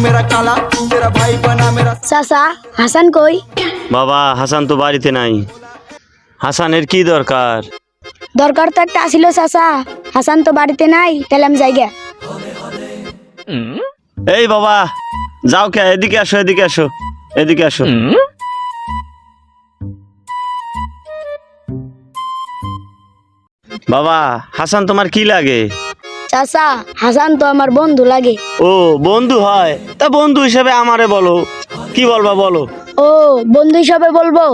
मेरा काला तेरा भाई बना मेरा। চাচা হাসান কই? বাবা হাসান তো বাড়িতে নাই। হাসানের কি দরকার? দরকার তো একটা আসিল চাচা, হাসান তো বাড়িতে নাই, তাহলে আমি যাইগে। এই বাবা যাও কে, এদিকে আসো এদিকে আসো এদিকে আসো। বাবা হাসান তোমার কি লাগে? চাচা হাসান তো আমার বন্ধু লাগে। ও বন্ধু হয়, তা বন্ধু হিসেবে আমারে বলো, কি বলবা বলো। ও বন্ধু হিসাবে বলবো?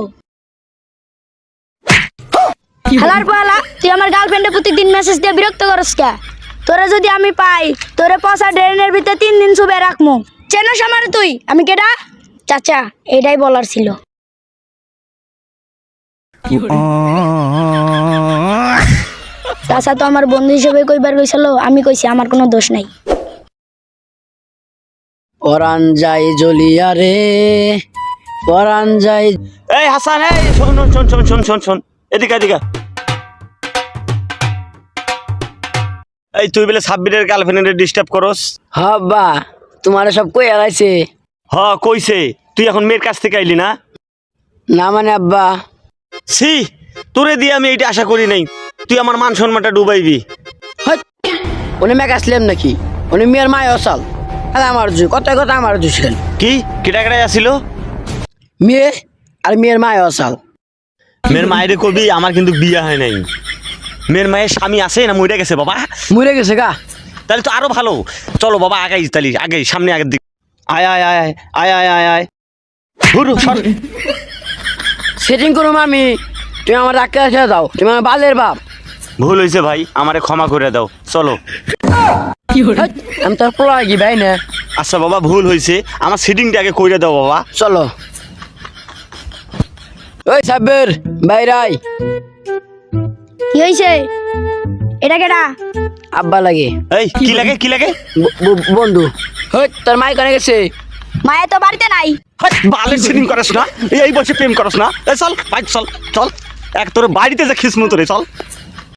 হালার পালা, তুই আমার গার্লফ্রেন্ডে প্রত্যেকদিন মেসেজ দিয়ে বিরক্ত করস কে? তোরা যদি আমি পাই, তোরে পচা ড্রেনের ভিতরে 3 দিন চুবে রাখমু। চেনস আমারে তুই? আমি কেডা? চাচা এটাই বলার ছিল। চাচা তো আমার বন্ধু হিসেবে কইবার কইছিল, আমি কইছি আমার কোনো দোষ নাই। পরান যাই জ্বলিয়া রে, পরান যাই। এই হাসান, এই শোন শোন শোন শোন শোন শোন, এদিকে এদিকে। এই তুই বলে সাব্বিরের গার্লফ্রেন্ডের ডিস্টার্ব করস? হাব্বা তোমার সব কই আলাইছে? হ কইছে, তুই এখন মেয়ের কাছ থেকে আইলি না? না মানে আব্বা, সি তোরে দিয়ে আমি এইটা আশা করি নাই, তুই আমার মান সম্মানটা ডুবাইবি। উনি মেঘ আসলেন নাকি? উনি মেয়ের মায় অসাল। হ্যাঁ আমার জু কথা কথা আমার জু ছিলেন। কি কেটা কেটাই আসিল? মেয়ে আর মেয়ের মায় অসাল। মেয়ের মায়ের কবি আমার কিন্তু বিয়ে হয় নাই। মেয়ের মায়ের স্বামী আছে না মরে গেছে বাবা? মরে গেছে গা? তাহলে তো আরো ভালো। চলো বাবা আগাই, তাহলে আগে সামনে আগের দিক। আয় আয় আয় আয় আয় আয় আয়। ঘুরু সর। সেটিং করুম আমি, তুমি আমার রাখতে আসে দাও, তুমি আমার বালের বাপ। ভুল হয়েছে ভাই, আমারে ক্ষমা করে দাও, চলো। হেৎ, আমি তোর পোলা কি ভাই না? আচ্ছা বাবা ভুল হয়েছে, আমার সিটিংটা আগে কইরে দাও বাবা। চলো। ওই সাব্বির বাইরাই। কি হইছে? এটা কেডা? আব্বা লাগে। এই কি লাগে কি লাগে? বন্ধু। হই তোর মাই কানে গেছে? মায়ে তো বাড়িতে নাই। হাট, বালের সিটিং করস না, এই বসে প্রেম করস না। এই চল ভাই চল চল, এক তোর বাড়িতে যে খিসমু তোরে, চল।